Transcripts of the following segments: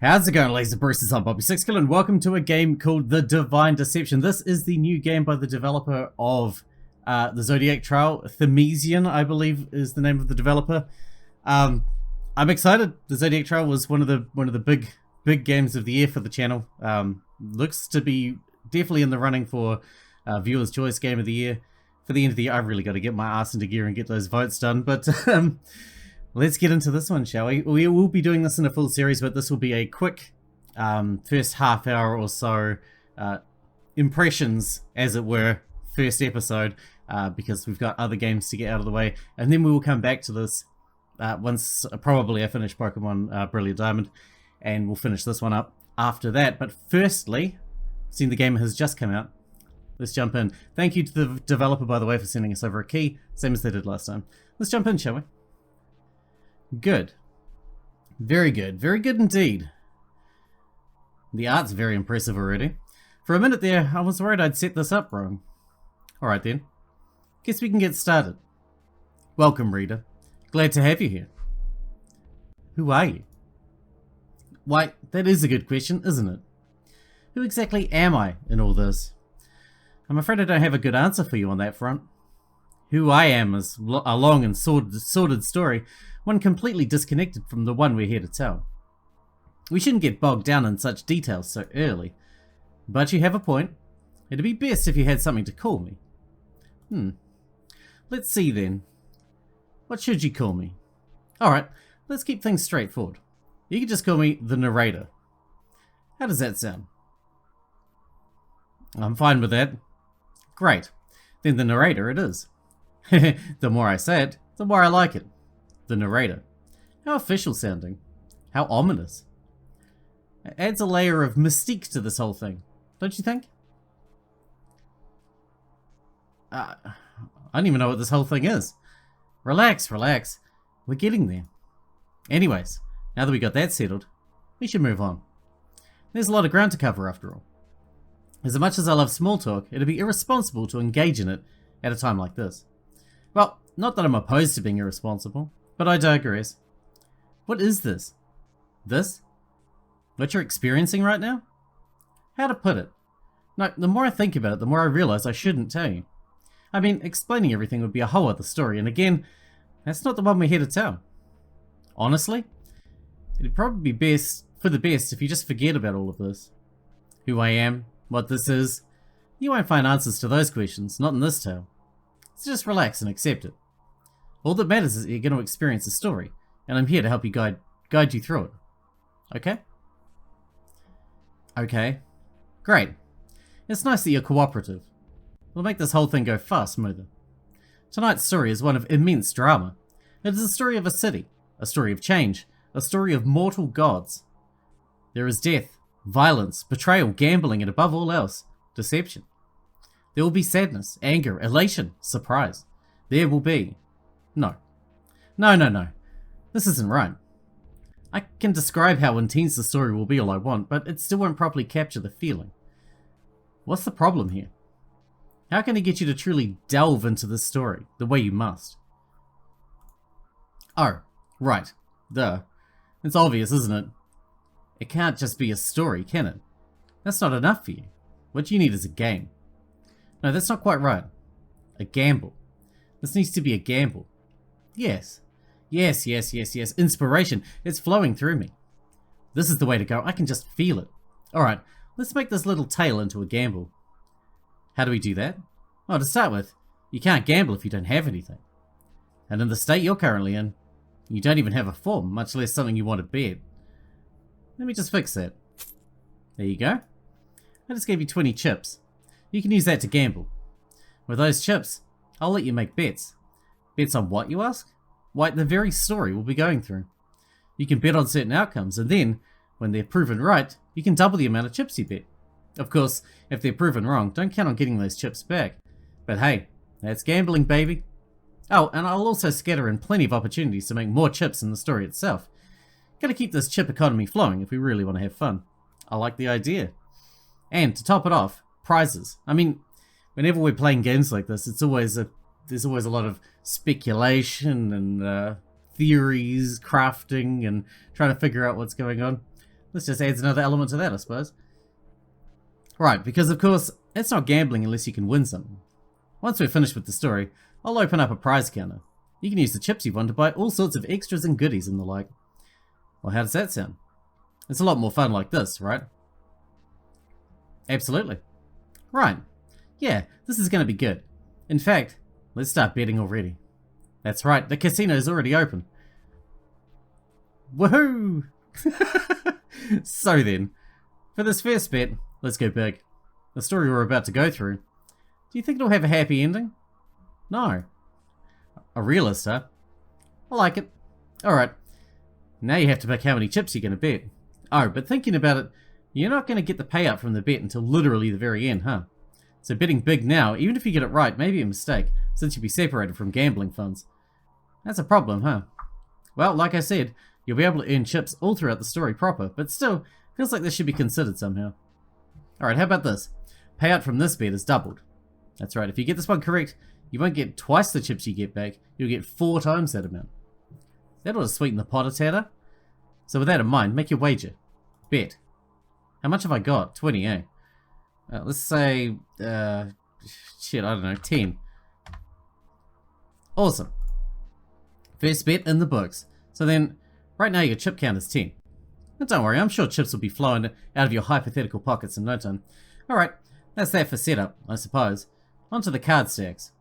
How's it going, Laser Bruces? I'm Bobby Sixkilla, and welcome to a game called The Divine Deception. This is the new game by the developer of the Zodiac Trail. Themesian, I believe, is the name of the developer. I'm excited. The Zodiac Trail was one of the big games of the year for the channel. Looks to be definitely in the running for Viewer's Choice Game of the Year. For the end of the year, I've really got to get my ass into gear and get those votes done, but let's get into this one, shall we? We will be doing this in a full series, but this will be a quick first half hour or so impressions, as it were, first episode, because we've got other games to get out of the way, and then we will come back to this once probably I finish Pokemon Brilliant Diamond, and we'll finish this one up after that. But firstly, seeing the game has just come out, let's jump in. Thank you to the developer, by the way, for sending us over a key, same as they did last time. Let's jump in, shall we? Good. Very good. Very good indeed. The art's very impressive already. For a minute there, I was worried I'd set this up wrong. Alright then. Guess we can get started. Welcome, reader. Glad to have you here. Who are you? Why, that is a good question, isn't it? Who exactly am I in all this? I'm afraid I don't have a good answer for you on that front. Who I am is a long and sordid story, one completely disconnected from the one we're here to tell. We shouldn't get bogged down in such details so early. But you have a point. It'd be best if you had something to call me. Let's see then. What should you call me? Alright, let's keep things straightforward. You can just call me the narrator. How does that sound? I'm fine with that. Great. Then the narrator it is. The more I say it, the more I like it. The narrator. How official sounding. How ominous. It adds a layer of mystique to this whole thing, don't you think? I don't even know what this whole thing is. Relax, relax. We're getting there. Anyways, now that we got that settled, we should move on. There's a lot of ground to cover after all. As much as I love small talk, it'd be irresponsible to engage in it at a time like this. Well, not that I'm opposed to being irresponsible, but I digress. What is this? This? What you're experiencing right now? How to put it? No, the more I think about it, the more I realize I shouldn't tell you. I mean, explaining everything would be a whole other story, and again, that's not the one we're here to tell. Honestly, it'd probably be for the best if you just forget about all of this. Who I am, what this is, you won't find answers to those questions, not in this tale. So just relax and accept it. All that matters is that you're going to experience the story, and I'm here to help you guide you through it. Okay? Okay. Great. It's nice that you're cooperative. We'll make this whole thing go far smoother. Tonight's story is one of immense drama. It is a story of a city, a story of change, a story of mortal gods. There is death, violence, betrayal, gambling, and above all else, deception. There will be sadness, anger, elation, surprise. There will be... No. This isn't right. I can describe how intense the story will be all I want, but it still won't properly capture the feeling. What's the problem here? How can I get you to truly delve into this story the way you must? Oh, right. Duh. It's obvious, isn't it? It can't just be a story, can it? That's not enough for you. What you need is a game. No, that's not quite right. A gamble. This needs to be a gamble. Yes. Yes. Inspiration. It's flowing through me. This is the way to go. I can just feel it. Alright, let's make this little tale into a gamble. How do we do that? Well, to start with, you can't gamble if you don't have anything. And in the state you're currently in, you don't even have a form, much less something you want to bet. Let me just fix that. There you go. I just gave you 20 chips. You can use that to gamble. With those chips, I'll let you make bets. Bets on what, you ask? Why, the very story we'll be going through. You can bet on certain outcomes, and then, when they're proven right, you can double the amount of chips you bet. Of course, if they're proven wrong, don't count on getting those chips back. But hey, that's gambling, baby. Oh, and I'll also scatter in plenty of opportunities to make more chips in the story itself. Gotta keep this chip economy flowing if we really want to have fun. I like the idea. And to top it off, prizes. I mean, whenever we're playing games like this, there's always a lot of speculation and theories, crafting, and trying to figure out what's going on. This just adds another element to that, I suppose. Right, because of course, it's not gambling unless you can win something. Once we're finished with the story, I'll open up a prize counter. You can use the chips you've won to buy all sorts of extras and goodies and the like. Well, how does that sound? It's a lot more fun like this, right? Absolutely. Right. Yeah, this is going to be good. In fact, let's start betting already. That's right, the casino's already open. Woohoo! So then, for this first bet, let's go big. The story we're about to go through. Do you think it'll have a happy ending? No. A realist, huh? I like it. Alright. Now you have to pick how many chips you're going to bet. Oh, but thinking about it, you're not going to get the payout from the bet until literally the very end, huh? So betting big now, even if you get it right, may be a mistake, since you'll be separated from gambling funds. That's a problem, huh? Well, like I said, you'll be able to earn chips all throughout the story proper, but still, feels like this should be considered somehow. Alright, how about this? Payout from this bet is doubled. That's right, if you get this one correct, you won't get twice the chips you get back, you'll get 4 times that amount. That ought to sweeten the pot a tatter. So with that in mind, make your wager. Bet. How much have I got? 20, eh? Let's say, shit, I don't know, 10. Awesome. First bet in the books. So then, right now your chip count is 10. But don't worry, I'm sure chips will be flowing out of your hypothetical pockets in no time. Alright, that's that for setup, I suppose. On to the card stacks.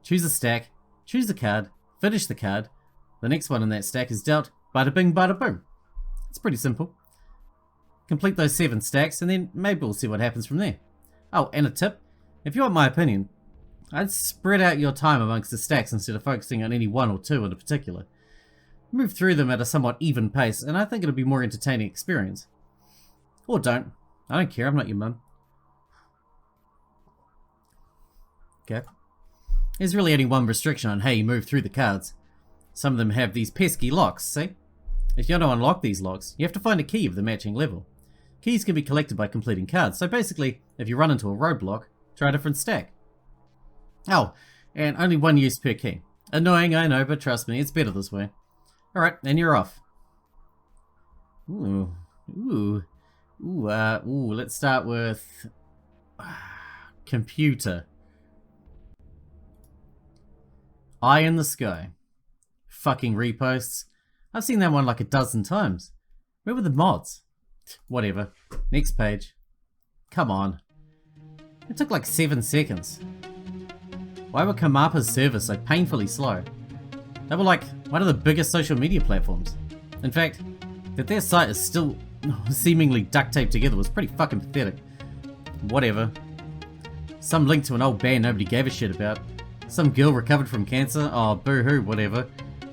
Choose a stack, choose a card, finish the card. The next one in that stack is dealt, bada bing bada boom. It's pretty simple. Complete those 7 stacks and then maybe we'll see what happens from there. Oh, and a tip, if you want my opinion, I'd spread out your time amongst the stacks instead of focusing on any one or two in particular. Move through them at a somewhat even pace and I think it'll be a more entertaining experience. Or don't. I don't care, I'm not your mum. Okay. There's really only one restriction on how you move through the cards. Some of them have these pesky locks, see? If you want to unlock these locks, you have to find a key of the matching level. Keys can be collected by completing cards, so basically, if you run into a roadblock, try a different stack. Oh, and only one use per key. Annoying, I know, but trust me, it's better this way. Alright, and you're off. Let's start with... computer. Eye in the sky. Fucking reposts. I've seen that one like a dozen times. Where were the mods? Whatever. Next page. Come on. It took like 7 seconds. Why were Kamapa's servers so painfully slow? They were like one of the biggest social media platforms. In fact, that their site is still seemingly duct taped together was pretty fucking pathetic. Whatever. Some link to an old band nobody gave a shit about. Some girl recovered from cancer. Oh, boo-hoo, whatever.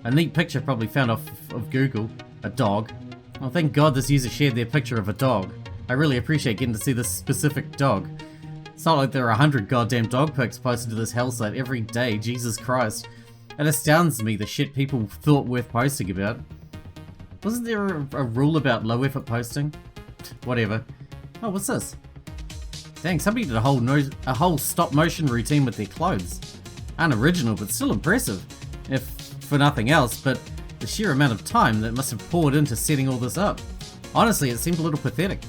A neat picture probably found off of Google. A dog. Oh, thank God this user shared their picture of a dog. I really appreciate getting to see this specific dog. It's not like there are 100 goddamn dog pics posted to this hell site every day, Jesus Christ. It astounds me the shit people thought worth posting about. Wasn't there a rule about low effort posting? Whatever. Oh, what's this? Dang, somebody did a whole stop motion routine with their clothes. Unoriginal, but still impressive. If for nothing else, but the sheer amount of time that must have poured into setting all this up. Honestly, it seemed a little pathetic.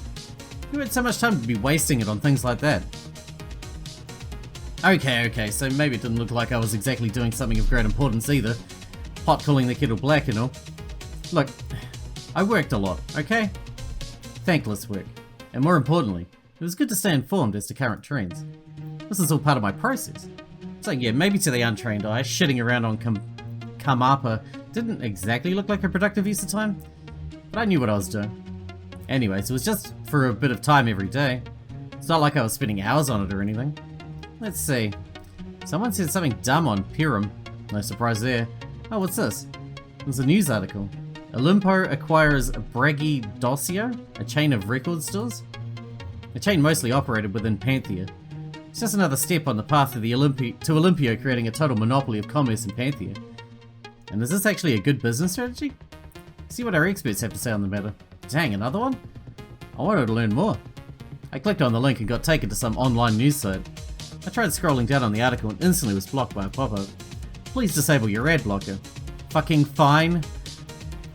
Who had so much time to be wasting it on things like that? Okay, so maybe it didn't look like I was exactly doing something of great importance either. Pot calling the kettle black and all. Look, I worked a lot, okay? Thankless work. And more importantly, it was good to stay informed as to current trends. This is all part of my process. So yeah, maybe to the untrained eye, shitting around on Kamapa didn't exactly look like a productive use of time, but I knew what I was doing. Anyways, it was just for a bit of time every day. It's not like I was spending hours on it or anything. Let's see. Someone said something dumb on Pyram. No surprise there. Oh, what's this? There's a news article. Olimpo acquires Braggadocio, a chain of record stores. A chain mostly operated within Panthea. It's just another step on the path to Olympio creating a total monopoly of commerce in Panthea. And is this actually a good business strategy? See what our experts have to say on the matter. Dang, another one? I wanted to learn more. I clicked on the link and got taken to some online news site. I tried scrolling down on the article and instantly was blocked by a pop-up. Please disable your ad blocker. Fucking fine.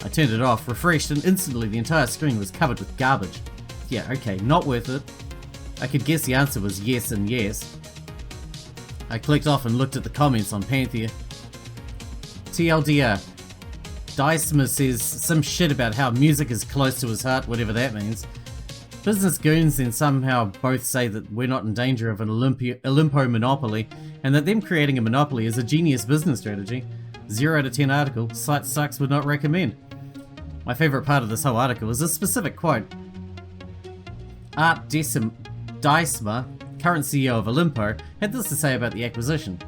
I turned it off, refreshed, and instantly the entire screen was covered with garbage. Yeah, okay, not worth it. I could guess the answer was yes and yes. I clicked off and looked at the comments on Panthea. TLDR. Dicema says some shit about how music is close to his heart, whatever that means. Business goons then somehow both say that we're not in danger of an Olympo monopoly, and that them creating a monopoly is a genius business strategy. 0 out of 10 article, site sucks, would not recommend. My favourite part of this whole article is a specific quote. Art Dicema, current CEO of Olympo, had this to say about the acquisition.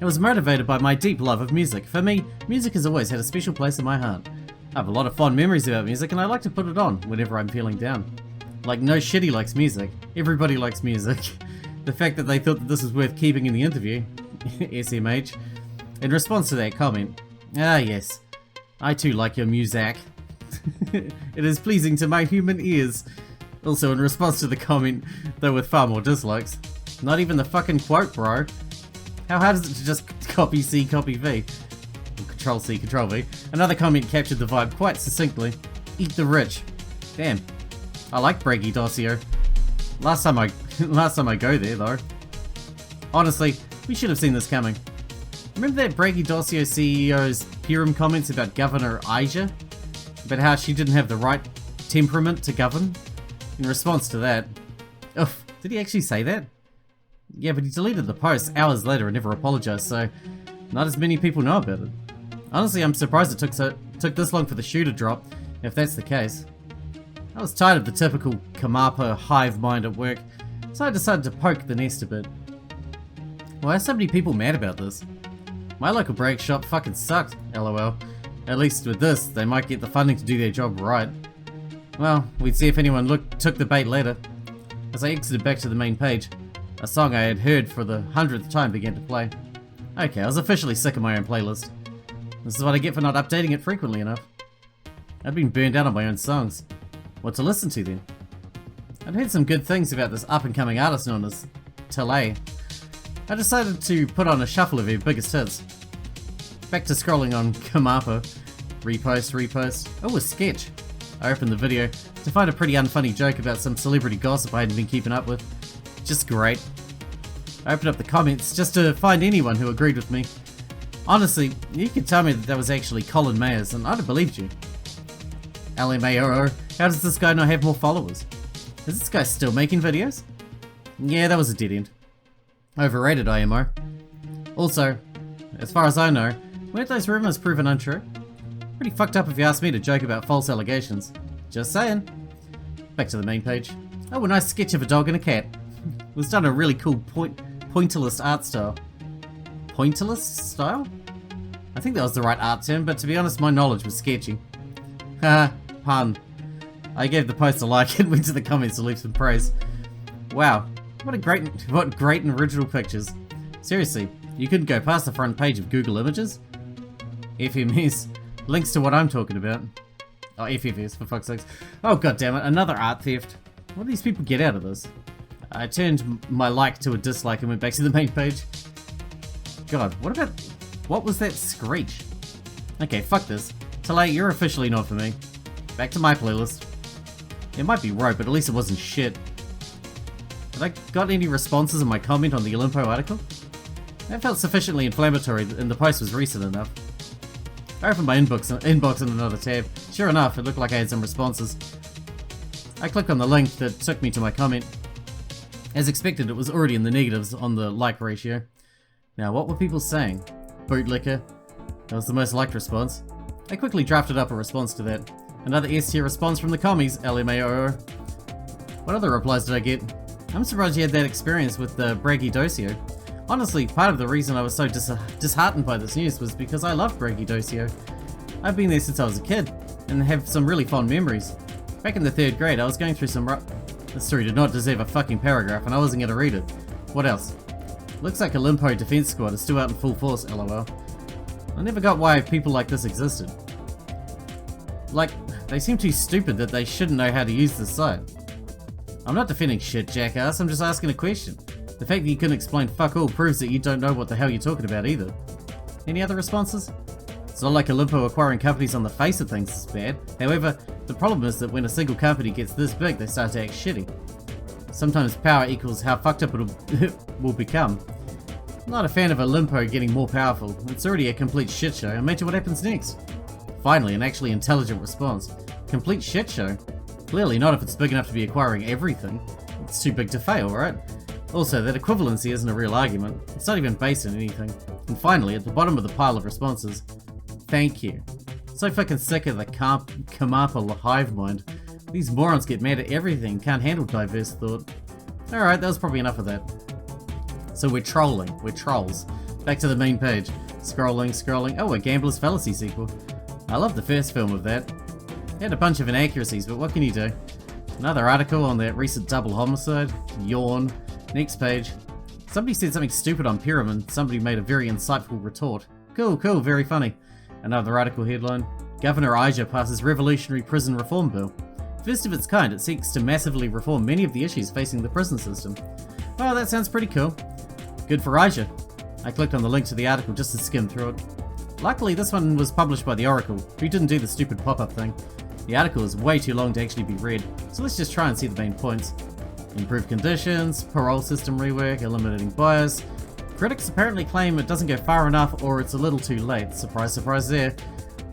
It was motivated by my deep love of music. For me, music has always had a special place in my heart. I have a lot of fond memories about music and I like to put it on whenever I'm feeling down. Like, no shitty likes music. Everybody likes music. The fact that they thought that this was worth keeping in the interview. SMH. In response to that comment, ah yes, I too like your music. It is pleasing to my human ears. Also in response to the comment, though with far more dislikes. Not even the fucking quote, bro. How hard is it to just copy C, copy V? Control C, Control V. Another comment captured the vibe quite succinctly. Eat the rich. Damn. I like braggadocio. Last time I go there though. Honestly, we should have seen this coming. Remember that braggadocio CEO's Pirum comments about Governor Aja? About how she didn't have the right temperament to govern? In response to that... Oof, did he actually say that? Yeah, but he deleted the post hours later and never apologized, so not as many people know about it. Honestly, I'm surprised it took this long for the shoe to drop, if that's the case. I was tired of the typical Kamapa hive mind at work, so I decided to poke the nest a bit. Why are so many people mad about this? My local brake shop fucking sucked, lol. At least with this, they might get the funding to do their job right. Well, we'd see if anyone took the bait later. As I exited back to the main page, a song I had heard for the 100th time began to play. Okay, I was officially sick of my own playlist. This is what I get for not updating it frequently enough. I'd been burned out on my own songs. What to listen to then? I'd heard some good things about this up-and-coming artist known as Talay. I decided to put on a shuffle of her biggest hits. Back to scrolling on Kamapa. Repost. Oh, a sketch. I opened the video to find a pretty unfunny joke about some celebrity gossip I hadn't been keeping up with. Just great. I opened up the comments just to find anyone who agreed with me. Honestly, you could tell me that was actually Colin Mayers and I'd have believed you. LMAO, how does this guy not have more followers? Is this guy still making videos? Yeah, that was a dead end. Overrated IMO. Also, as far as I know, weren't those rumors proven untrue? Pretty fucked up if you ask me to joke about false allegations. Just saying. Back to the main page. Oh, a nice sketch of a dog and a cat. It was done a really cool pointillist art style. Pointillist style? I think that was the right art term, but to be honest, my knowledge was sketchy. Haha, pun. I gave the post a like and went to the comments to leave some praise. Wow, what great and original pictures. Seriously, you couldn't go past the front page of Google Images? FMS. Links to what I'm talking about. Oh, FFS, for fuck's sakes. Oh, goddammit, another art theft. What do these people get out of this? I turned my like to a dislike and went back to the main page. God, what was that screech? Okay, fuck this. Talay, you're officially not for me. Back to my playlist. It might be right, but at least it wasn't shit. Had I got any responses on my comment on the Olympo article? That felt sufficiently inflammatory and the post was recent enough. I opened my inbox in another tab. Sure enough, it looked like I had some responses. I clicked on the link that took me to my comment. As expected, it was already in the negatives on the like ratio. Now, what were people saying? Bootlicker. That was the most liked response. I quickly drafted up a response to that. Another S-tier response from the commies, LMAO. What other replies did I get? I'm surprised you had that experience with the braggadocio. Honestly, part of the reason I was so disheartened by this news was because I love braggadocio. I've been there since I was a kid, and have some really fond memories. Back in the 3rd grade, I was going through some This story did not deserve a fucking paragraph, and I wasn't gonna read it. What else? Looks like Olympo Defense Squad is still out in full force, lol. I never got why people like this existed. Like, they seem too stupid that they shouldn't know how to use this site. I'm not defending shit, jackass, I'm just asking a question. The fact that you couldn't explain fuck all proves that you don't know what the hell you're talking about either. Any other responses? It's not like Olimpo acquiring companies on the face of things is bad. However, the problem is that when a single company gets this big, they start to act shitty. Sometimes power equals how fucked up it will become. I'm not a fan of Olimpo getting more powerful. It's already a complete shit show. Imagine what happens next. Finally, an actually intelligent response. Complete shit show? Clearly not if it's big enough to be acquiring everything. It's too big to fail, right? Also, that equivalency isn't a real argument. It's not even based on anything. And finally, at the bottom of the pile of responses, thank you. So fucking sick of the Kamapa hive mind. These morons get mad at everything, can't handle diverse thought. Alright, that was probably enough of that. So we're trolling, we're trolls. Back to the main page. Scrolling, scrolling. Oh, a Gambler's Fallacy sequel. I love the first film of that. It had a bunch of inaccuracies, but what can you do? Another article on that recent double homicide. Yawn. Next page. Somebody said something stupid on Pyramid. Somebody made a very insightful retort. Cool, cool, very funny. Another article headline. Governor Ija passes revolutionary prison reform bill. First of its kind, it seeks to massively reform many of the issues facing the prison system. Well, that sounds pretty cool. Good for Ija. I clicked on the link to the article just to skim through it. Luckily, this one was published by the Oracle, who didn't do the stupid pop-up thing. The article is way too long to actually be read, so let's just try and see the main points. Improved conditions, parole system rework, eliminating bias. Critics apparently claim it doesn't go far enough or it's a little too late. Surprise, surprise there.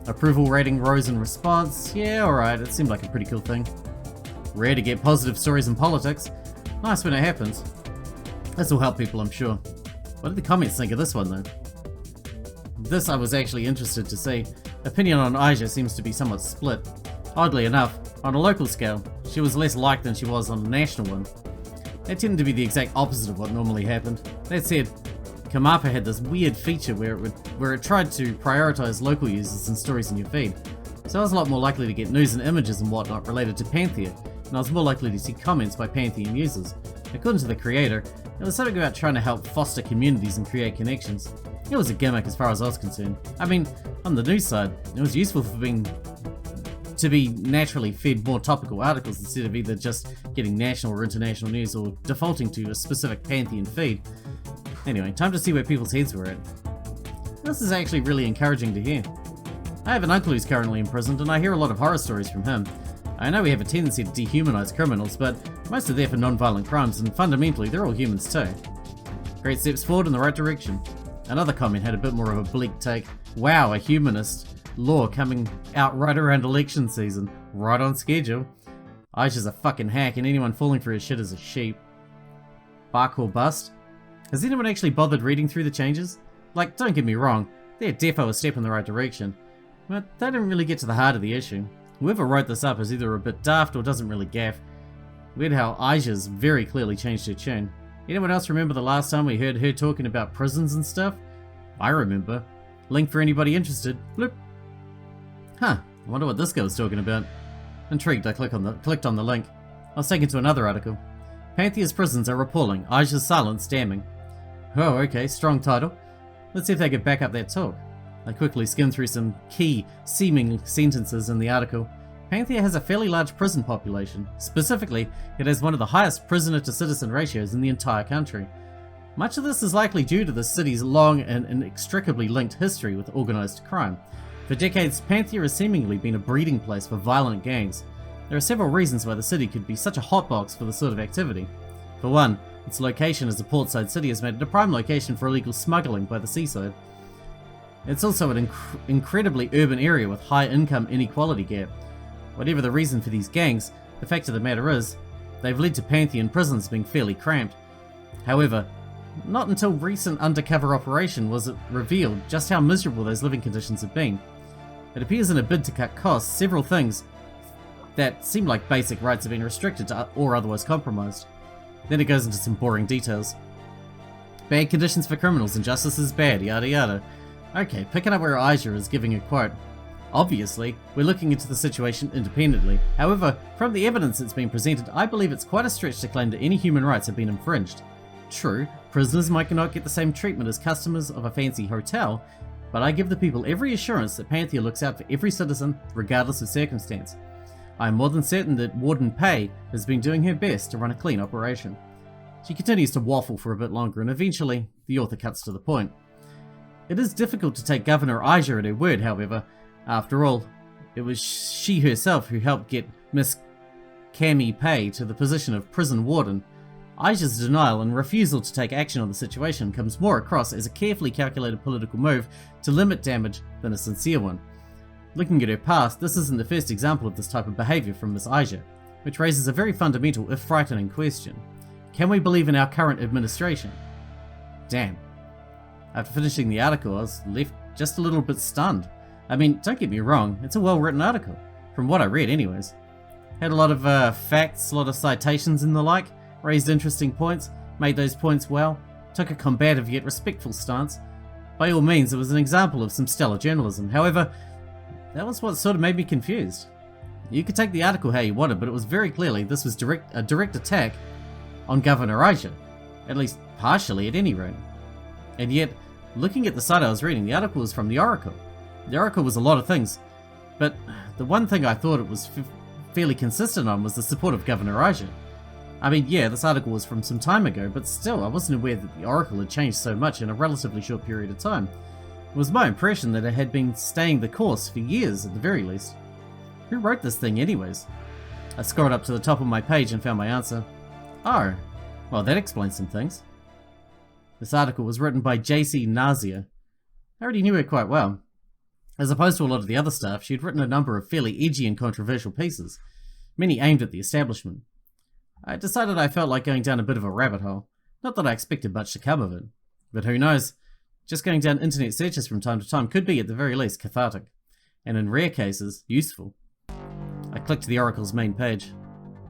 Approval rating rose in response. Yeah, alright, it seemed like a pretty cool thing. Rare to get positive stories in politics. Nice when it happens. This will help people, I'm sure. What did the comments think of this one, though? This I was actually interested to see. Opinion on Ija seems to be somewhat split. Oddly enough, on a local scale, she was less liked than she was on a national one. That tended to be the exact opposite of what normally happened. That said, Kamapa had this weird feature where it tried to prioritize local users and stories in your feed. So I was a lot more likely to get news and images and whatnot related to Panthea, and I was more likely to see comments by Panthean users. According to the creator, it was something about trying to help foster communities and create connections. It was a gimmick as far as I was concerned. I mean, on the news side, it was useful to be naturally fed more topical articles instead of either just getting national or international news or defaulting to a specific Panthean feed. Anyway, time to see where people's heads were at. This is actually really encouraging to hear. I have an uncle who's currently imprisoned and I hear a lot of horror stories from him. I know we have a tendency to dehumanize criminals, but most are there for non-violent crimes and fundamentally they're all humans too. Great steps forward in the right direction. Another comment had a bit more of a bleak take. Wow, a humanist law coming out right around election season. Right on schedule. Aisha's a fucking hack and anyone falling for his shit is a sheep. Bark or bust? Has anyone actually bothered reading through the changes? Like, don't get me wrong, they're defo a step in the right direction. But they don't really get to the heart of the issue. Whoever wrote this up is either a bit daft or doesn't really gaff. Weird how Aisha's very clearly changed her tune. Anyone else remember the last time we heard her talking about prisons and stuff? I remember. Link for anybody interested. Bloop. Huh, I wonder what this girl was talking about. Intrigued, I clicked on the link. I was taken to another article. Panthea's prisons are appalling. Aisha's silence damning. Oh, okay, strong title. Let's see if they could back up that talk. I quickly skimmed through some key, seeming sentences in the article. Panthea has a fairly large prison population. Specifically, it has one of the highest prisoner-to-citizen ratios in the entire country. Much of this is likely due to the city's long and inextricably linked history with organized crime. For decades, Panthea has seemingly been a breeding place for violent gangs. There are several reasons why the city could be such a hotbox for this sort of activity. For one, its location as a portside city has made it a prime location for illegal smuggling by the seaside. It's also an incredibly urban area with high income inequality gap. Whatever the reason for these gangs, the fact of the matter is, they've led to Panthean prisons being fairly cramped. However, not until recent undercover operation was it revealed just how miserable those living conditions have been. It appears in a bid to cut costs, several things that seem like basic rights have been restricted to or otherwise compromised. Then it goes into some boring details. Bad conditions for criminals and justice is bad, yada yada. Okay, picking up where Aisha is giving a quote. Obviously, we're looking into the situation independently. However, from the evidence that's been presented, I believe it's quite a stretch to claim that any human rights have been infringed. True, prisoners might not get the same treatment as customers of a fancy hotel, but I give the people every assurance that Panthea looks out for every citizen, regardless of circumstance. I am more than certain that Warden Pei has been doing her best to run a clean operation. She continues to waffle for a bit longer and eventually, the author cuts to the point. It is difficult to take Governor Aja at her word, however. After all, it was she herself who helped get Miss Cami Pay to the position of prison warden. Aja's denial and refusal to take action on the situation comes more across as a carefully calculated political move to limit damage than a sincere one. Looking at her past, this isn't the first example of this type of behaviour from Miss Aja, which raises a very fundamental, if frightening, question. Can we believe in our current administration? Damn. After finishing the article, I was left just a little bit stunned. I mean, don't get me wrong, it's a well-written article. From what I read anyways. Had a lot of facts, a lot of citations and the like, raised interesting points, made those points well, took a combative yet respectful stance. By all means, it was an example of some stellar journalism. However, that was what sort of made me confused. You could take the article how you wanted, but it was very clearly this was a direct attack on Governor Aja. At least partially, at any rate. And yet, looking at the site I was reading, the article was from the Oracle. The Oracle was a lot of things, but the one thing I thought it was fairly consistent on was the support of Governor Aja. I mean, yeah, this article was from some time ago, but still, I wasn't aware that the Oracle had changed so much in a relatively short period of time. It was my impression that it had been staying the course for years at the very least. Who wrote this thing anyways? I scrolled up to the top of my page and found my answer. Oh, well that explains some things. This article was written by JC Nazia. I already knew her quite well. As opposed to a lot of the other stuff, she had written a number of fairly edgy and controversial pieces, many aimed at the establishment. I decided I felt like going down a bit of a rabbit hole. Not that I expected much to come of it, but who knows? Just going down internet searches from time to time could be, at the very least, cathartic, and in rare cases, useful. I clicked to the Oracle's main page.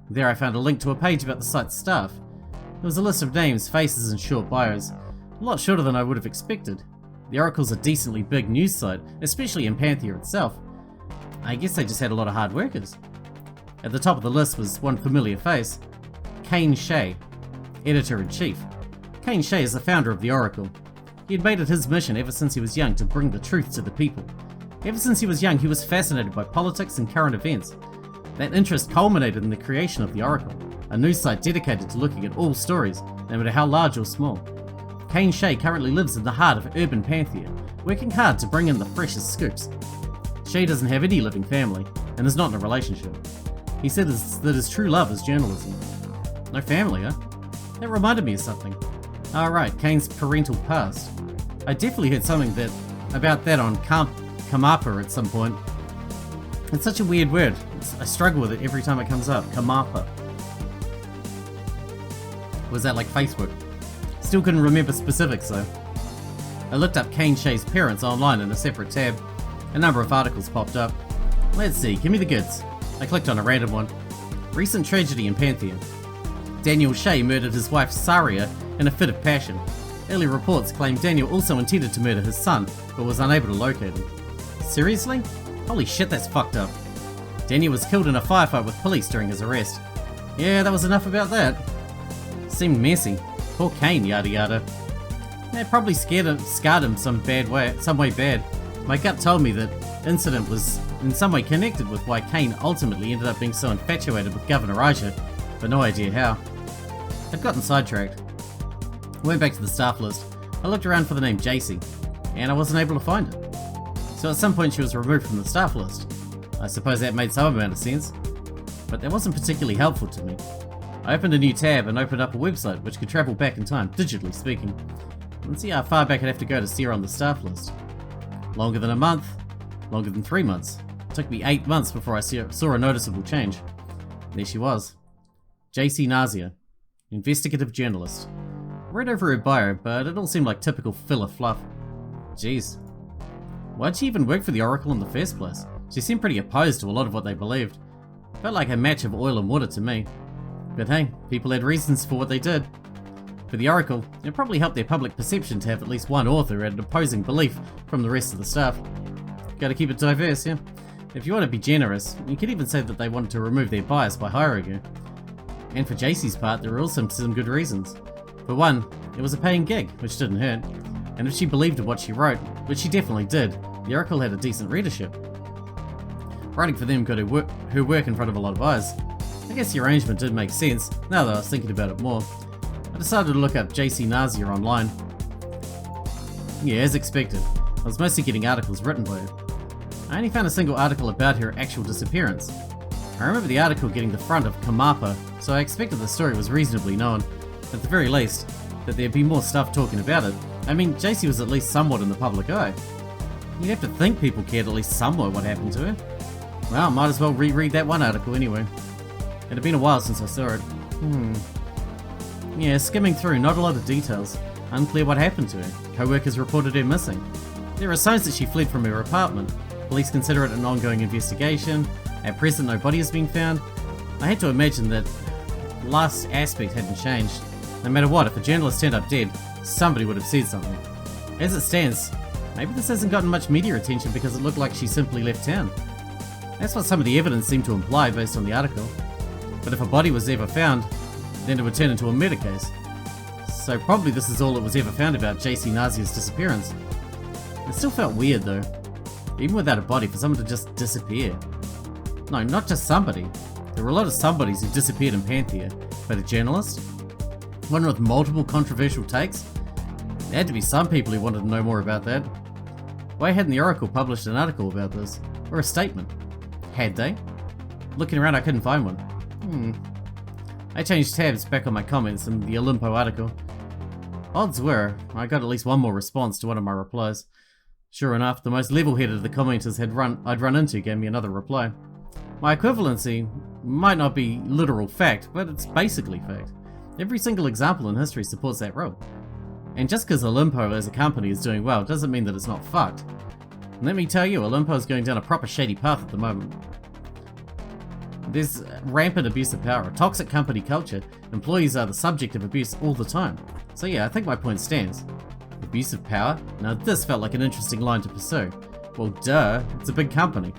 There I found a link to a page about the site's staff. There was a list of names, faces, and short bios, a lot shorter than I would have expected. The Oracle's a decently big news site, especially in Panthea itself. I guess they just had a lot of hard workers. At the top of the list was one familiar face, Kane Shea, Editor-in-Chief. Kane Shea is the founder of the Oracle. He had made it his mission ever since he was young to bring the truth to the people. Ever since he was young, he was fascinated by politics and current events. That interest culminated in the creation of the Oracle, a news site dedicated to looking at all stories, no matter how large or small. Kane Shea currently lives in the heart of urban Panthea, working hard to bring in the freshest scoops. Shea doesn't have any living family, and is not in a relationship. He said that his true love is journalism. No family, huh? That reminded me of something. Right, Kane's parental past. I definitely heard something about that on Kamapa at some point. It's such a weird word. I struggle with it every time it comes up. Kamapa. Was that like Facebook? Still couldn't remember specifics though. I looked up Kane Shea's parents online in a separate tab. A number of articles popped up. Let's see, give me the goods. I clicked on a random one. Recent tragedy in Panthea. Daniel Shea murdered his wife Saria in a fit of passion. Early reports claim Daniel also intended to murder his son, but was unable to locate him. Seriously? Holy shit, that's fucked up. Daniel was killed in a firefight with police during his arrest. Yeah, that was enough about that. Seemed messy. Poor Kane, yada yada. It probably scarred him some way bad. My gut told me that incident was in some way connected with why Kane ultimately ended up being so infatuated with Governor Aja, but no idea how. I'd gotten sidetracked. I went back to the staff list. I looked around for the name JC, and I wasn't able to find it. So at some point she was removed from the staff list. I suppose that made some amount of sense, but that wasn't particularly helpful to me. I opened a new tab and opened up a website which could travel back in time, digitally speaking, and see how far back I'd have to go to see her on the staff list. Longer than a month, longer than 3 months. It took me 8 months before I saw a noticeable change. There she was. JC Nazia, investigative journalist. I read over her bio, but it all seemed like typical filler fluff. Jeez. Why'd she even work for the Oracle in the first place? She seemed pretty opposed to a lot of what they believed. Felt like a match of oil and water to me. But hey, people had reasons for what they did. For the Oracle, it probably helped their public perception to have at least one author at an opposing belief from the rest of the staff. Gotta keep it diverse, yeah? If you want to be generous, you could even say that they wanted to remove their bias by hiring her. And for JC's part, there were also some good reasons. For one, it was a paying gig, which didn't hurt. And if she believed in what she wrote, which she definitely did, the Oracle had a decent readership. Writing for them got her work in front of a lot of eyes. I guess the arrangement did make sense, now that I was thinking about it more. I decided to look up JC Nazia online. Yeah, as expected. I was mostly getting articles written by her. I only found a single article about her actual disappearance. I remember the article getting the front of Kamapa, so I expected the story was reasonably known, at the very least, that there'd be more stuff talking about it. I mean, JC was at least somewhat in the public eye. You'd have to think people cared at least somewhat what happened to her. Well, might as well reread that one article anyway. It had been a while since I saw it. Yeah, skimming through, not a lot of details. Unclear what happened to her. Co-workers reported her missing. There are signs that she fled from her apartment. Police consider it an ongoing investigation. At present, no body has been found. I had to imagine that the last aspect hadn't changed. No matter what, if a journalist turned up dead, somebody would have said something. As it stands, maybe this hasn't gotten much media attention because it looked like she simply left town. That's what some of the evidence seemed to imply based on the article. But if a body was ever found, then it would turn into a murder case. So probably this is all that was ever found about JC Nazia's disappearance. It still felt weird though, even without a body, for someone to just disappear. No, not just somebody. There were a lot of somebodies who disappeared in Panthea, but a journalist? One with multiple controversial takes? There had to be some people who wanted to know more about that. Why hadn't the Oracle published an article about this? Or a statement? Had they? Looking around I couldn't find one. I changed tabs back on my comments in the Olimpo article. Odds were, I got at least one more response to one of my replies. Sure enough, the most level-headed of the commenters I'd run into gave me another reply. My equivalency might not be literal fact, but it's basically fact. Every single example in history supports that role. And just because Olimpo as a company is doing well doesn't mean that it's not fucked. And let me tell you, Olimpo is going down a proper shady path at the moment. There's rampant abuse of power, toxic company culture, employees are the subject of abuse all the time. So yeah, I think my point stands. Abuse of power? Now this felt like an interesting line to pursue. Well duh, it's a big company.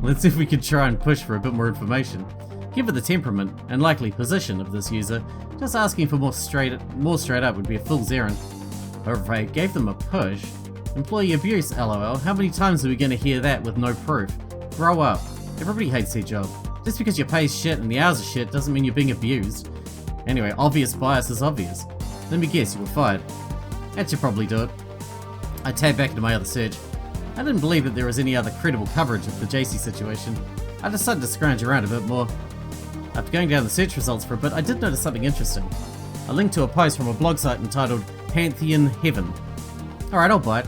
Let's see if we can try and push for a bit more information. Given the temperament and likely position of this user, just asking for more straight up would be a fool's errand. However, if I gave them a push, employee abuse, lol, how many times are we going to hear that with no proof? Grow up. Everybody hates their job. Just because your pay's shit and the hours are shit doesn't mean you're being abused. Anyway, obvious bias is obvious. Let me guess, you were fired. That should probably do it. I tabbed back into my other search. I didn't believe that there was any other credible coverage of the JC situation. I decided to scrounge around a bit more. After going down the search results for a bit, I did notice something interesting. A link to a post from a blog site entitled Panthean Heaven. Alright, I'll bite.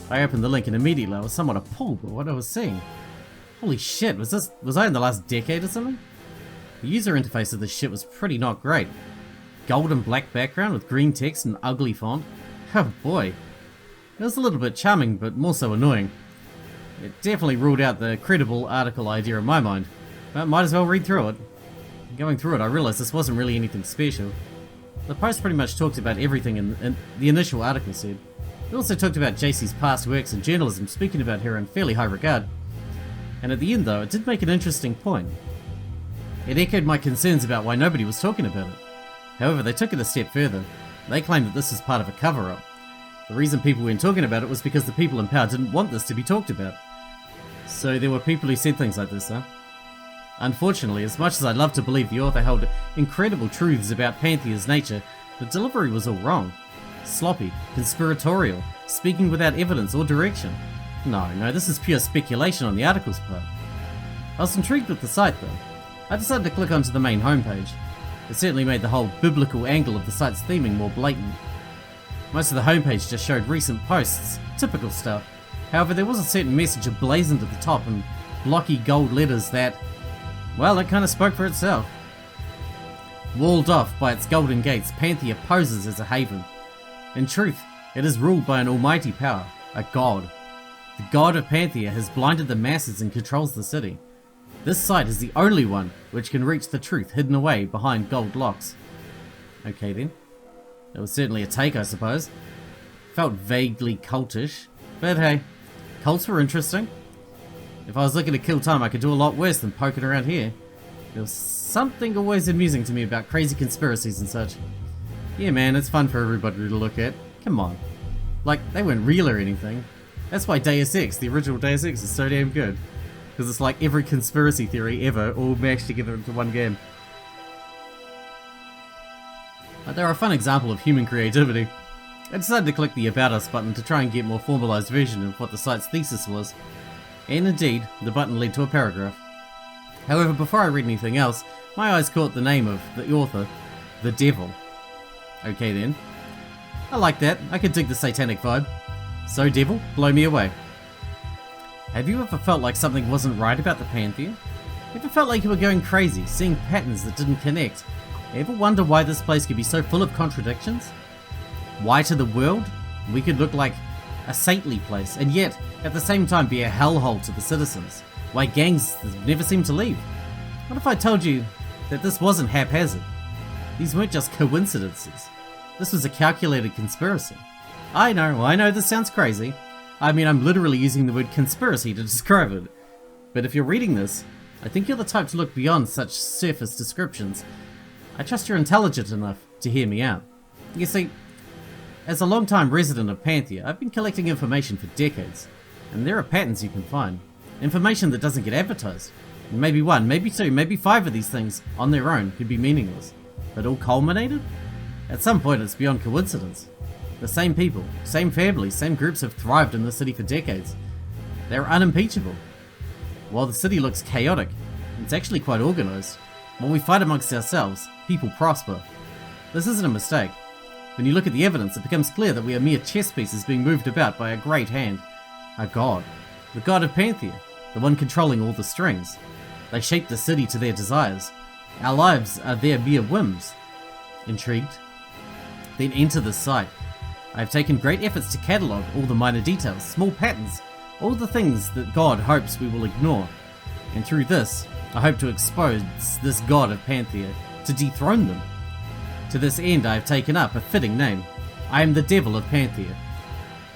I opened the link and immediately I was somewhat appalled by what I was seeing. Holy shit, was I in the last decade or something? The user interface of this shit was pretty not great. Gold and black background with green text and ugly font. Oh boy. It was a little bit charming, but more so annoying. It definitely ruled out the credible article idea in my mind, but might as well read through it. Going through it, I realised this wasn't really anything special. The post pretty much talked about everything in the initial article said. It also talked about JC's past works in journalism, speaking about her in fairly high regard. And at the end though, it did make an interesting point. It echoed my concerns about why nobody was talking about it. However, they took it a step further. They claimed that this is part of a cover-up. The reason people weren't talking about it was because the people in power didn't want this to be talked about. So there were people who said things like this, huh? Unfortunately, as much as I'd love to believe the author held incredible truths about Panthea's nature, the delivery was all wrong. Sloppy, conspiratorial, speaking without evidence or direction. No, this is pure speculation on the article's part. I was intrigued with the site though. I decided to click onto the main homepage. It certainly made the whole biblical angle of the site's theming more blatant. Most of the homepage just showed recent posts, typical stuff. However, there was a certain message emblazoned at the top in blocky gold letters that, well, it kind of spoke for itself. Walled off by its golden gates, Panthea poses as a haven. In truth, it is ruled by an almighty power, a god. The god of Panthea has blinded the masses and controls the city. This site is the only one which can reach the truth hidden away behind gold locks. Okay then. It was certainly a take, I suppose. Felt vaguely cultish, but hey, cults were interesting. If I was looking to kill time, I could do a lot worse than poking around here. There was something always amusing to me about crazy conspiracies and such. Yeah man, it's fun for everybody to look at. Come on. Like, they weren't real or anything. That's why Deus Ex, the original Deus Ex, is so damn good. Because it's like every conspiracy theory ever all mashed together into one game. But they're a fun example of human creativity. I decided to click the About Us button to try and get a more formalized version of what the site's thesis was. And indeed, the button led to a paragraph. However, before I read anything else, my eyes caught the name of the author, the Devil. Okay then. I like that, I could dig the satanic vibe. So Devil, blow me away. Have you ever felt like something wasn't right about the Panthea? Ever felt like you were going crazy, seeing patterns that didn't connect? Ever wonder why this place could be so full of contradictions? Why to the world, we could look like a saintly place, and yet, at the same time, be a hellhole to the citizens? Why gangs never seem to leave? What if I told you that this wasn't haphazard? These weren't just coincidences. This was a calculated conspiracy. I know this sounds crazy. I mean, I'm literally using the word conspiracy to describe it. But if you're reading this, I think you're the type to look beyond such surface descriptions. I trust you're intelligent enough to hear me out. You see, as a long-time resident of Panthea, I've been collecting information for decades, and there are patterns you can find. Information that doesn't get advertised. And maybe one, maybe two, maybe five of these things on their own could be meaningless. But all culminated? At some point it's beyond coincidence. The same people, same families, same groups have thrived in the city for decades. They're unimpeachable. While the city looks chaotic, it's actually quite organised. When we fight amongst ourselves, people prosper. This isn't a mistake. When you look at the evidence, it becomes clear that we are mere chess pieces being moved about by a great hand. A god. The god of Panthea, the one controlling all the strings. They shape the city to their desires. Our lives are their mere whims. Intrigued? Then enter the site. I have taken great efforts to catalogue all the minor details, small patterns, all the things that God hopes we will ignore. And through this, I hope to expose this god of Panthea, to dethrone them. To this end I have taken up a fitting name. I am the Devil of Panthea.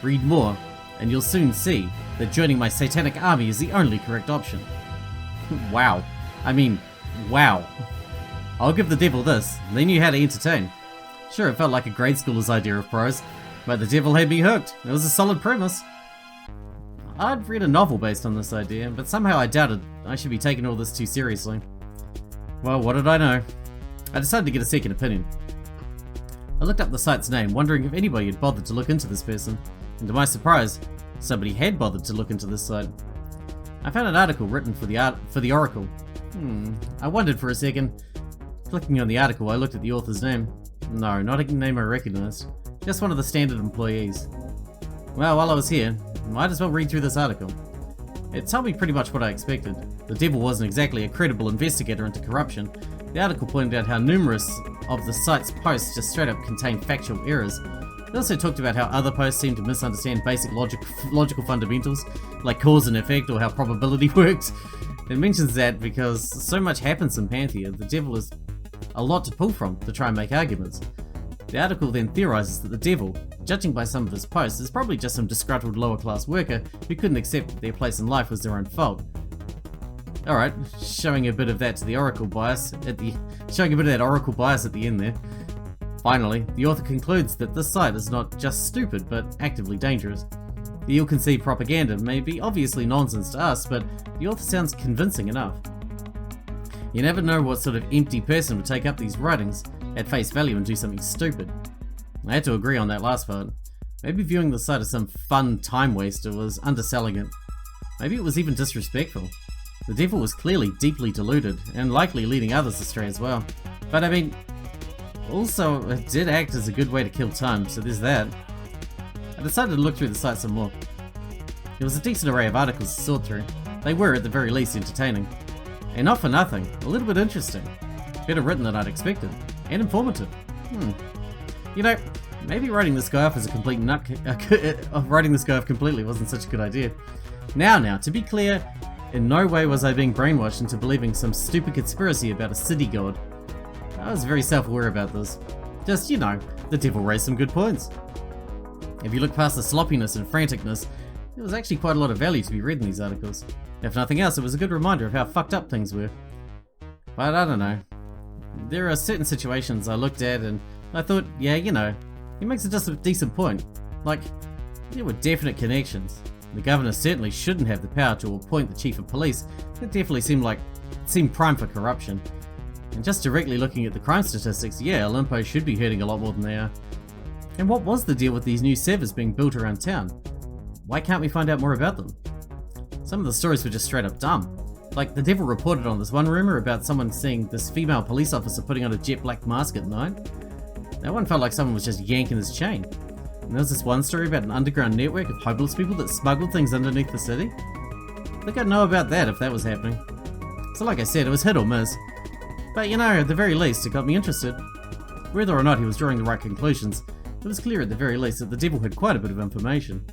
Read more, and you'll soon see that joining my satanic army is the only correct option. Wow. I mean, wow. I'll give the Devil this, they knew how to entertain. Sure, it felt like a grade schooler's idea of prose, but the Devil had me hooked. It was a solid premise. I'd read a novel based on this idea, but somehow I doubted I should be taking all this too seriously. Well, what did I know? I decided to get a second opinion. I looked up the site's name, wondering if anybody had bothered to look into this person, and to my surprise, somebody had bothered to look into this site. I found an article written for the Oracle. I wondered for a second. Clicking on the article, I looked at the author's name. No, not a name I recognized. Just one of the standard employees. Well, while I was here, might as well read through this article. It told me pretty much what I expected. The Devil wasn't exactly a credible investigator into corruption. The article pointed out how numerous of the site's posts just straight up contained factual errors. It also talked about how other posts seemed to misunderstand basic logical fundamentals, like cause and effect or how probability works. It mentions that because so much happens in Panthea, the Devil has a lot to pull from to try and make arguments. The article then theorizes that the Devil, judging by some of his posts, is probably just some disgruntled lower class worker who couldn't accept that their place in life was their own fault. Alright, showing a bit of that Oracle bias at the end there. Finally, the author concludes that this site is not just stupid, but actively dangerous. The ill-conceived propaganda may be obviously nonsense to us, but the author sounds convincing enough. You never know what sort of empty person would take up these writings at face value and do something stupid. I had to agree on that last part. Maybe viewing the site as some fun time waster was underselling it. Maybe it was even disrespectful. The Devil was clearly deeply deluded, and likely leading others astray as well. But I mean, also it did act as a good way to kill time, so there's that. I decided to look through the site some more. There was a decent array of articles to sort through. They were, at the very least, entertaining. And not for nothing, a little bit interesting. Better written than I'd expected. And informative. You know, maybe writing this guy off as a complete writing this guy off completely wasn't such a good idea. Now, to be clear, in no way was I being brainwashed into believing some stupid conspiracy about a city god. I was very self-aware about this. Just, you know, the Devil raised some good points. If you look past the sloppiness and franticness, there was actually quite a lot of value to be read in these articles. If nothing else, it was a good reminder of how fucked up things were. But I don't know. There are certain situations I looked at and I thought, yeah, you know, he makes just a decent point. Like, there were definite connections. The governor certainly shouldn't have the power to appoint the chief of police. That definitely seemed prime for corruption. And just directly looking at the crime statistics, yeah, Olympus should be hurting a lot more than they are. And what was the deal with these new servers being built around town? Why can't we find out more about them? Some of the stories were just straight up dumb. Like, the Devil reported on this one rumor about someone seeing this female police officer putting on a jet black mask at night. That one felt like someone was just yanking his chain. And there was this one story about an underground network of homeless people that smuggled things underneath the city. I think I'd know about that if that was happening. So like I said, it was hit or miss. But you know, at the very least, it got me interested. Whether or not he was drawing the right conclusions, it was clear at the very least that the Devil had quite a bit of information.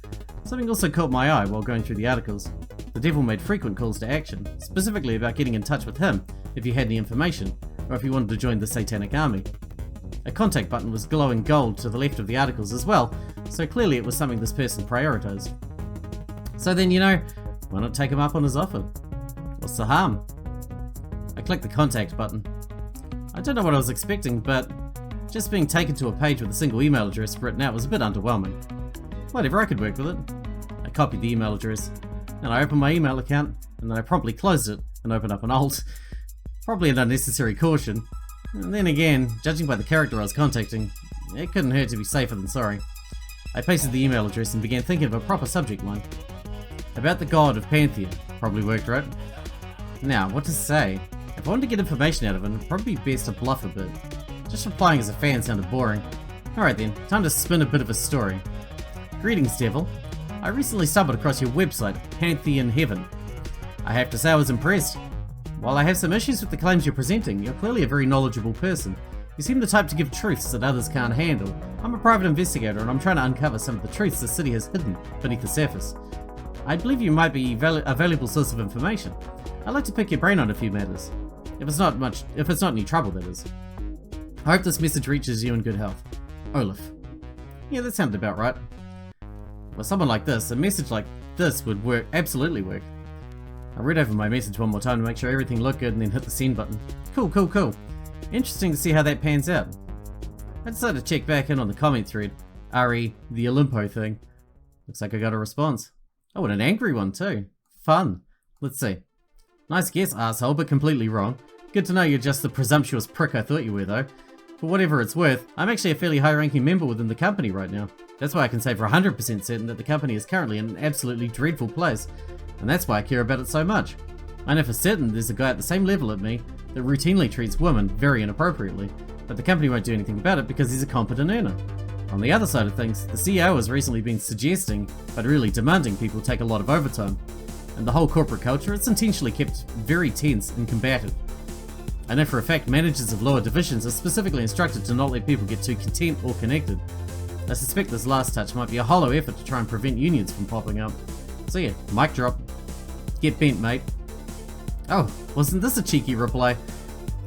Something also caught my eye while going through the articles. The Devil made frequent calls to action, specifically about getting in touch with him if he had any information, or if he wanted to join the Satanic Army. A contact button was glowing gold to the left of the articles as well, so clearly it was something this person prioritized. So then, you know, why not take him up on his offer? What's the harm? I clicked the contact button. I don't know what I was expecting, but just being taken to a page with a single email address written out was a bit underwhelming. Whatever, I could work with it. I copied the email address, and I opened my email account, and then I promptly closed it and opened up an alt. Probably an unnecessary caution. And then again, judging by the character I was contacting, it couldn't hurt to be safer than sorry. I pasted the email address and began thinking of a proper subject line. About the god of Panthea. Probably worked, right? Now, what to say? If I wanted to get information out of it, it'd probably be best to bluff a bit. Just replying as a fan sounded boring. Alright then, time to spin a bit of a story. Greetings, Devil. I recently stumbled across your website, Panthea in Heaven. I have to say I was impressed. While I have some issues with the claims you're presenting, you're clearly a very knowledgeable person. You seem the type to give truths that others can't handle. I'm a private investigator and I'm trying to uncover some of the truths the city has hidden beneath the surface. I believe you might be a valuable source of information. I'd like to pick your brain on a few matters. If it's not any trouble, that is. I hope this message reaches you in good health. Olaf. Yeah, that sounded about right. With someone like this, a message like this would work, absolutely work. I read over my message one more time to make sure everything looked good and then hit the send button. Cool. Interesting to see how that pans out. I decided to check back in on the comment thread. Ari, the Olimpo thing. Looks like I got a response. Oh, and an angry one too. Fun. Let's see. Nice guess, asshole, but completely wrong. Good to know you're just the presumptuous prick I thought you were, though. For whatever it's worth, I'm actually a fairly high-ranking member within the company right now. That's why I can say for 100% certain that the company is currently in an absolutely dreadful place. And that's why I care about it so much. I know for certain there's a guy at the same level at me that routinely treats women very inappropriately, but the company won't do anything about it because he's a competent earner. On the other side of things, the CEO has recently been suggesting, but really demanding people take a lot of overtime. And the whole corporate culture is intentionally kept very tense and combative. I know for a fact managers of lower divisions are specifically instructed to not let people get too content or connected. I suspect this last touch might be a hollow effort to try and prevent unions from popping up. So yeah, mic drop. Get bent, mate. Oh, wasn't this a cheeky reply?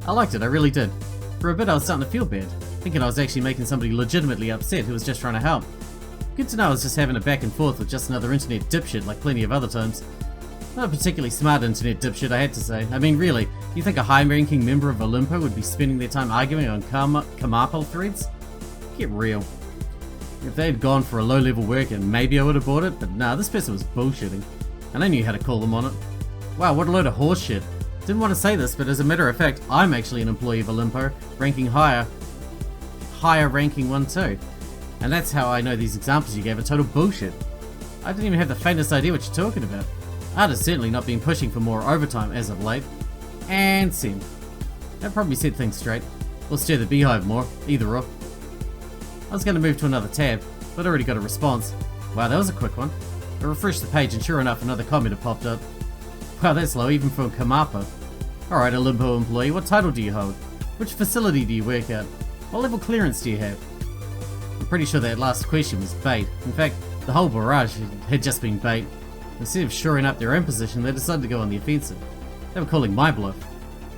I liked it, I really did. For a bit I was starting to feel bad, thinking I was actually making somebody legitimately upset who was just trying to help. Good to know I was just having a back and forth with just another internet dipshit like plenty of other times. Not a particularly smart internet dipshit, I had to say. I mean, really, you think a high-ranking member of Olimpo would be spending their time arguing on Kamapal threads? Get real. If they had gone for a low-level worker, maybe I would have bought it, but nah, this person was bullshitting. And I knew how to call them on it. Wow, what a load of horse shit. Didn't want to say this, but as a matter of fact, I'm actually an employee of Olimpo, ranking higher ranking one too. And that's how I know these examples you gave are total bullshit. I didn't even have the faintest idea what you're talking about. Art has certainly not been pushing for more overtime as of late. And send. That probably set things straight. Or stir the beehive more, either or. I was going to move to another tab, but I already got a response. Wow, that was a quick one. I refreshed the page and sure enough another comment had popped up. Wow, that's low even for Kamapa. Alright, Olimpo employee, what title do you hold? Which facility do you work at? What level clearance do you have? I'm pretty sure that last question was bait. In fact, the whole barrage had just been bait. Instead of shoring up their own position, they decided to go on the offensive. They were calling my bluff.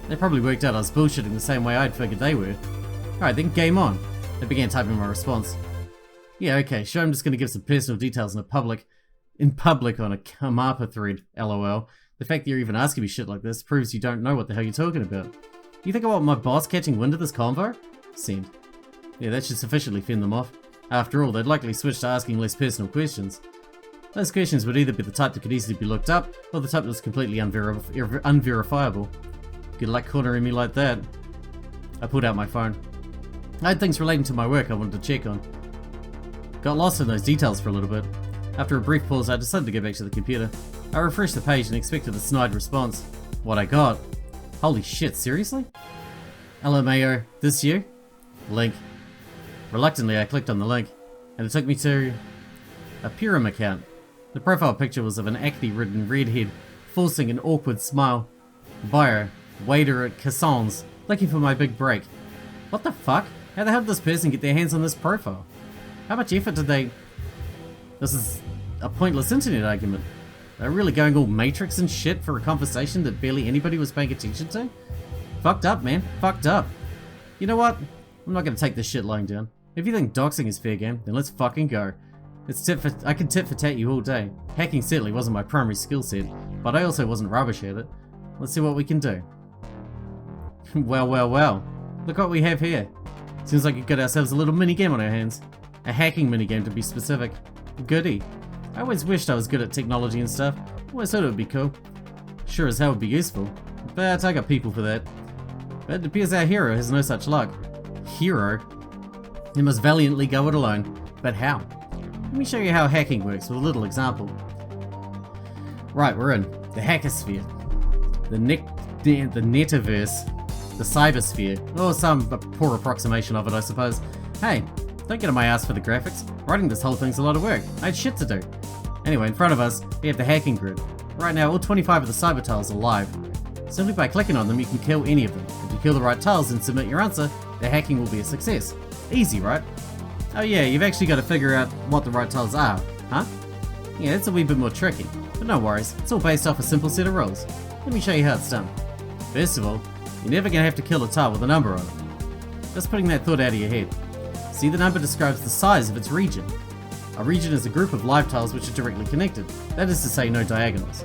They probably worked out I was bullshitting the same way I'd figured they were. Alright, then game on. They began typing my response. Yeah, okay, sure, I'm just going to give some personal details in public on a Kamapa thread, lol. The fact that you're even asking me shit like this proves you don't know what the hell you're talking about. You think I want my boss catching wind of this convo? Send. Yeah, that should sufficiently fend them off. After all, they'd likely switch to asking less personal questions. Those questions would either be the type that could easily be looked up, or the type that was completely unverifiable. Good luck cornering me like that. I pulled out my phone. I had things relating to my work I wanted to check on. Got lost in those details for a little bit. After a brief pause, I decided to go back to the computer. I refreshed the page and expected a snide response. What I got? Holy shit, seriously? LMAO, this you? Link. Reluctantly, I clicked on the link, and it took me to a Purim account. The profile picture was of an acne-ridden redhead, forcing an awkward smile. Bio, waiter at Casson's, looking for my big break. What the fuck? How the hell did this person get their hands on this profile? How much effort did they... This is a pointless internet argument. They're really going all Matrix and shit for a conversation that barely anybody was paying attention to? Fucked up, man. Fucked up. You know what? I'm not gonna take this shit lying down. If you think doxing is fair game, then let's fucking go. I can tit for tat you all day. Hacking certainly wasn't my primary skill set, but I also wasn't rubbish at it. Let's see what we can do. Well. Look what we have here. Seems like we've got ourselves a little mini-game on our hands. A hacking mini-game to be specific. Goody. I always wished I was good at technology and stuff. Always thought it would be cool. Sure as hell would be useful. But I got people for that. But it appears our hero has no such luck. Hero? He must valiantly go it alone. But how? Let me show you how hacking works with a little example. Right, we're in the hackersphere. The netiverse. The cybersphere. Or some poor approximation of it, I suppose. Hey, don't get on my ass for the graphics. Writing this whole thing's a lot of work. I had shit to do. Anyway, in front of us, we have the hacking grid. Right now, all 25 of the cyber tiles are live. Simply by clicking on them, you can kill any of them. If you kill the right tiles and submit your answer, the hacking will be a success. Easy, right? Oh yeah, you've actually got to figure out what the right tiles are, huh? Yeah, it's a wee bit more tricky, but no worries, it's all based off a simple set of rules. Let me show you how it's done. First of all, you're never going to have to kill a tile with a number on it. Just putting that thought out of your head. See, the number describes the size of its region. A region is a group of live tiles which are directly connected, that is to say no diagonals.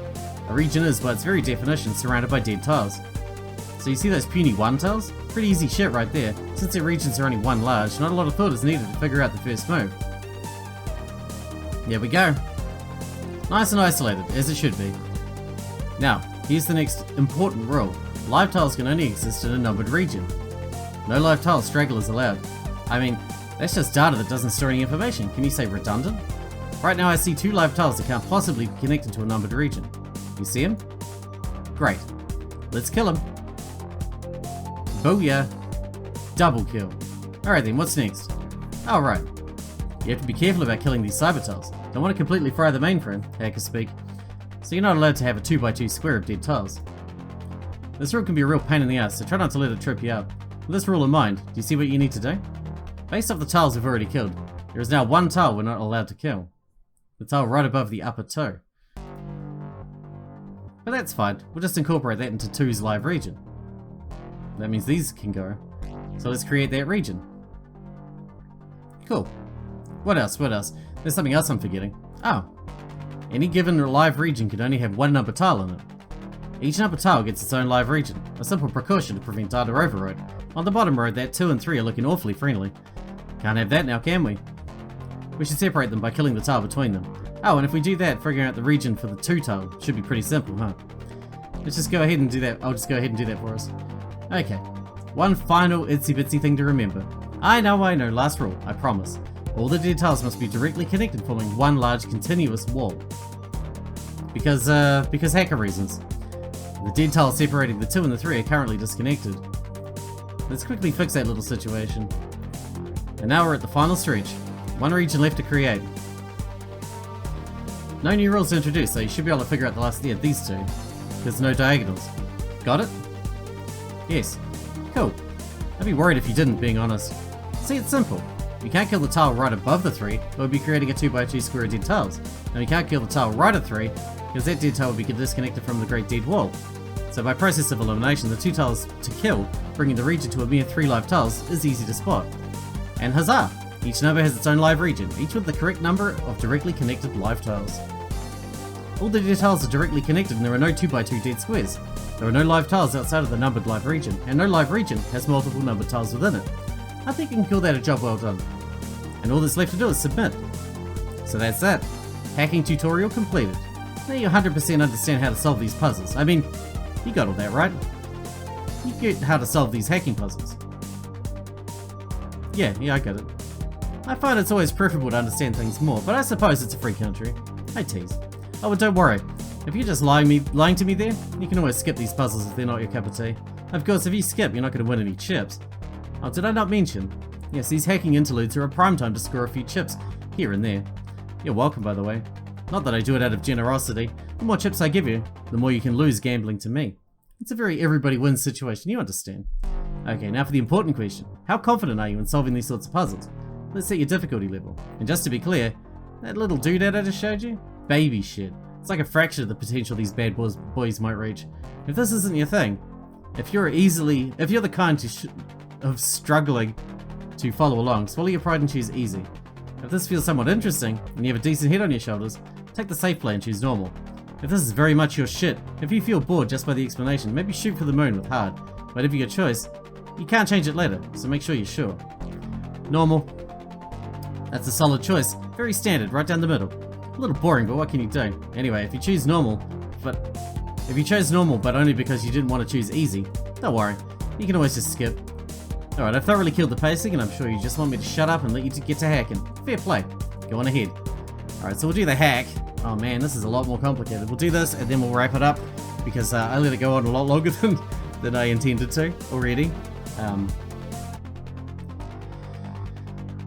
A region is, by its very definition, surrounded by dead tiles. So you see those puny 1 tiles? Pretty easy shit right there. Since their regions are only 1 large, not a lot of thought is needed to figure out the first move. There we go. Nice and isolated, as it should be. Now, here's the next important rule. Live tiles can only exist in a numbered region. No live tile straggle is allowed. I mean, that's just data that doesn't store any information. Can you say redundant? Right now I see 2 live tiles that can't possibly be connected to a numbered region. You see him? Great. Let's kill him. Booyah. Double kill. Alright then, what's next? Oh right. You have to be careful about killing these cyber tiles. Don't want to completely fry the mainframe, hacker speak. So you're not allowed to have a 2x2 square of dead tiles. This rule can be a real pain in the ass, so try not to let it trip you up. With this rule in mind, do you see what you need to do? Based off the tiles we've already killed, there is now 1 tile we're not allowed to kill. The tile right above the upper toe. But that's fine, we'll just incorporate that into 2's live region. That means these can go. So let's create that region. Cool. What else? There's something else I'm forgetting. Oh. Any given live region can only have 1 number tile in it. Each number tile gets its own live region, a simple precaution to prevent data override. On the bottom row, that 2 and 3 are looking awfully friendly. Can't have that now, can we? We should separate them by killing the tile between them. Oh, and if we do that, figuring out the region for the 2 tile should be pretty simple, huh? Let's just go ahead and do that. I'll just go ahead and do that for us. Okay. One final itsy bitsy thing to remember. I know, last rule, I promise. All the dead tiles must be directly connected, forming 1 large continuous wall. Because hacker reasons. The dead tiles separating the 2 and the 3 are currently disconnected. Let's quickly fix that little situation. And now we're at the final stretch. 1 region left to create. No new rules to introduce, so you should be able to figure out the last of these 2. There's no diagonals. Got it? Yes. Cool. I'd be worried if you didn't, being honest. See, it's simple. You can't kill the tile right above the 3, it would be creating a 2x2 square of dead tiles. And you can't kill the tile right at 3, because that dead tile would be disconnected from the great dead wall. So by process of elimination, the 2 tiles to kill, bringing the region to a mere 3 live tiles, is easy to spot. And huzzah! Each number has its own live region, each with the correct number of directly connected live tiles. All the dead tiles are directly connected and there are no 2x2 dead squares. There are no live tiles outside of the numbered live region, and no live region has multiple numbered tiles within it. I think you can call that a job well done. And all that's left to do is submit. So that's that. Hacking tutorial completed. Now you 100% understand how to solve these puzzles. I mean, you got all that, right? You get how to solve these hacking puzzles. Yeah, I got it. I find it's always preferable to understand things more, but I suppose it's a free country. I tease. Oh, but don't worry. If you're just lying to me there, you can always skip these puzzles if they're not your cup of tea. Of course, if you skip, you're not going to win any chips. Oh, did I not mention? Yes, these hacking interludes are a prime time to score a few chips, here and there. You're welcome, by the way. Not that I do it out of generosity. The more chips I give you, the more you can lose gambling to me. It's a very everybody wins situation, you understand. Okay, now for the important question. How confident are you in solving these sorts of puzzles? Let's set your difficulty level. And just to be clear, that little doodad I just showed you? Baby shit. It's like a fraction of the potential these bad boys might reach. If this isn't your thing, if you're the kind of struggling to follow along, swallow your pride and choose easy. If this feels somewhat interesting, and you have a decent head on your shoulders, take the safe play and choose normal. If this is very much your shit, if you feel bored just by the explanation, maybe shoot for the moon with hard. Whatever your choice, you can't change it later, so make sure you're sure. Normal. That's a solid choice. Very standard, right down the middle. A little boring, but what can you do? Anyway, if you chose normal, but only because you didn't want to choose easy, don't worry. You can always just skip. Alright, I've thoroughly killed the pacing, and I'm sure you just want me to shut up and let you get to hacking. Fair play. Go on ahead. Alright, so we'll do the hack. Oh man, this is a lot more complicated. We'll do this, and then we'll wrap it up, because I let it go on a lot longer than I intended to already.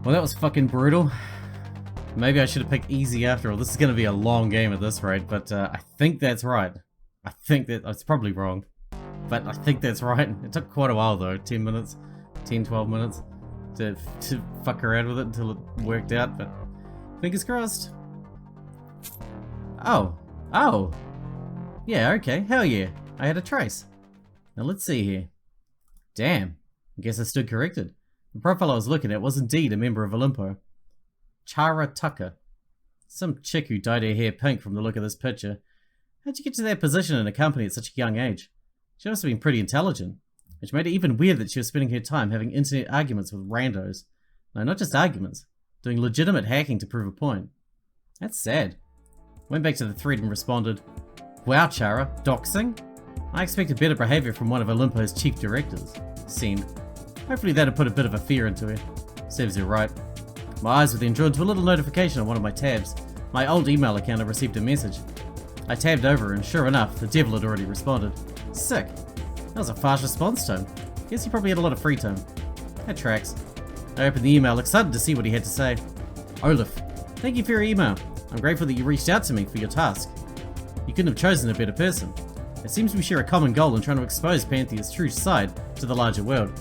Well, that was fucking brutal. Maybe I should have picked easy after all. This is going to be a long game at this rate, but I think that's right. I think that... it's probably wrong, but I think that's right. It took quite a while though, 10 minutes, 10, 12 minutes to fuck around with it until it worked out, but fingers crossed. Oh. Yeah, okay, hell yeah. I had a trace. Now let's see here. Damn, I guess I stood corrected. The profile I was looking at was indeed a member of Olimpo. Chara Tucker. Some chick who dyed her hair pink from the look of this picture. How'd you get to that position in a company at such a young age? She must have been pretty intelligent, which made it even weird that she was spending her time having internet arguments with randos. No, not just arguments. Doing legitimate hacking to prove a point. That's sad. Went back to the thread and responded, "Wow, Chara, doxing? I expected better behavior from one of Olimpo's chief directors." Send. Hopefully that'll put a bit of a fear into her. Serves her right. My eyes were then drawn to a little notification on one of my tabs. My old email account had received a message. I tabbed over and sure enough, the devil had already responded. Sick. That was a fast response time. Guess he probably had a lot of free time. That tracks. I opened the email, excited to see what he had to say. Olaf, thank you for your email. I'm grateful that you reached out to me for your task. You couldn't have chosen a better person. It seems we share a common goal in trying to expose Panthea's true side to the larger world.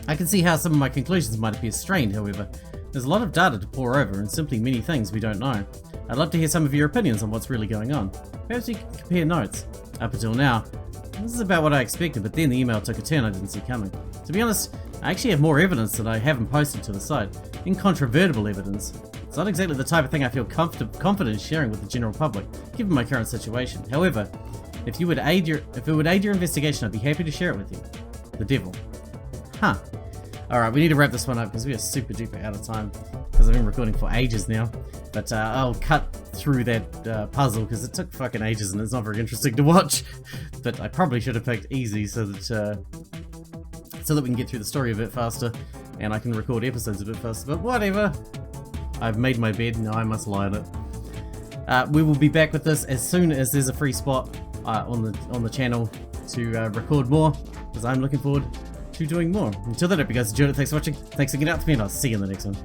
I can see how some of my conclusions might appear strained, however. There's a lot of data to pore over and simply many things we don't know. I'd love to hear some of your opinions on what's really going on. Perhaps we can compare notes. Up until now, this is about what I expected, but then the email took a turn I didn't see coming. To be honest, I actually have more evidence that I haven't posted to the site. Incontrovertible evidence. It's not exactly the type of thing I feel confident sharing with the general public, given my current situation. However, if it would aid your investigation, I'd be happy to share it with you. The devil. Huh. Alright, we need to wrap this one up because we are super duper out of time because I've been recording for ages now. But I'll cut through that puzzle because it took fucking ages and it's not very interesting to watch. But I probably should have picked easy so that we can get through the story a bit faster and I can record episodes a bit faster. But whatever. I've made my bed, now I must lie on it. We will be back with this as soon as there's a free spot on the channel to record more because I'm looking forward to doing more. Until then, I hope you guys enjoyed it. Thanks for watching. Thanks for getting out to me, and I'll see you in the next one.